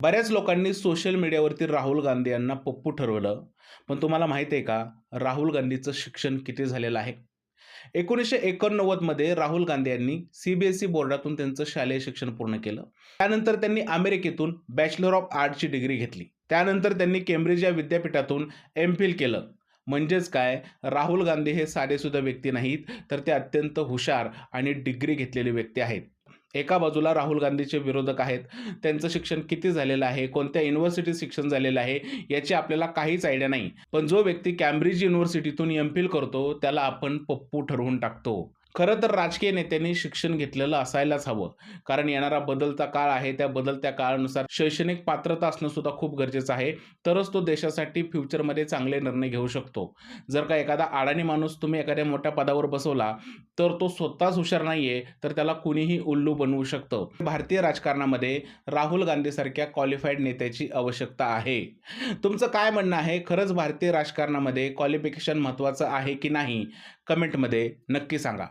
बऱ्याच लोकांनी सोशल मीडियावरती राहुल गांधी यांना पप्पू ठरवलं. पण तुम्हाला माहिती आहे का, राहुल गांधीचं शिक्षण किती झालेलं आहे? 1989 मध्ये राहुल गांधी यांनी बोर्डातून त्यांचं शालेय शिक्षण पूर्ण केलं. त्यानंतर त्यांनी अमेरिकेतून बॅचलर ऑफ आर्टची डिग्री घेतली. त्यानंतर त्यांनी केम्ब्रिज या विद्यापीठातून एम-फिल केलं. म्हणजेच काय, राहुल गांधी हे साधेसुद्धा व्यक्ती नाहीत, तर ते अत्यंत हुशार आणि डिग्री घेतलेले व्यक्ती आहेत. एका बाजूला राहुल गांधीचे विरोधक आहेत. त्यांचं शिक्षण किती झालेलं आहे, कोणत्या युनिव्हर्सिटीत शिक्षण झालेलं आहे, याची आपल्याला काहीच आयडिया नाही. पण जो व्यक्ती कॅम्ब्रिज युनिव्हर्सिटीतून एम-फिल करतो, त्याला आपण पप्पू ठरवून टाकतो. खरं तर राजकीय नेत्यांनी शिक्षण घेतलेलं असायलाच हवं. कारण येणारा बदलता काळ आहे, त्या बदलत्या काळानुसार शैक्षणिक पात्रता असणं सुद्धा खूप गरजेचं आहे. तरच तो देशासाठी फ्युचरमध्ये चांगले निर्णय घेऊ शकतो. जर का एखादा अडाणी माणूस तुम्ही एखाद्या मोठ्या पदावर बसवला, तर तो स्वतःच हुशार नाहीये, तर त्याला कुणीही उल्लू बनवू शकतं. भारतीय राजकारणामध्ये राहुल गांधीसारख्या क्वालिफाईड नेत्याची आवश्यकता आहे. तुमचं काय म्हणणं आहे? खरंच भारतीय राजकारणामध्ये क्वालिफिकेशन महत्त्वाचं आहे की नाही? कमेंटमध्ये नक्की सांगा.